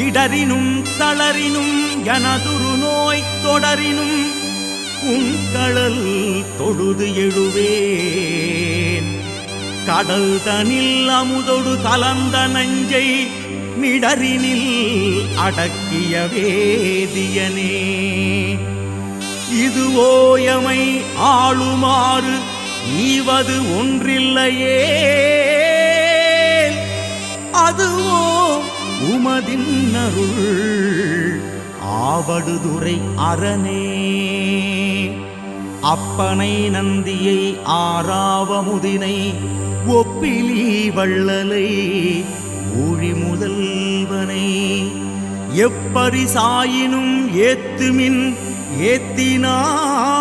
இடரினும் தளரினும் எனதுரு நோய் தொடரினும் உங்கடல் தொழுது எழுவேன். கடல் தனில் அமுதொடு கலந்த நஞ்சை மிடரினில் அடக்கிய வேதியனே. இதுவோயமை ஆளுமாறு ஈவது ஒன்றில்லையே, அதுவோ உமதின் அருள் ஆவடுதுறை அரணே. அப்பனை நந்தியை ஆறாவமுதினை ஒப்பிலி வள்ளலை ஊழி முதல்வனை எப்பரிசாயினும் ஏத்துமின் ஏத்தினார்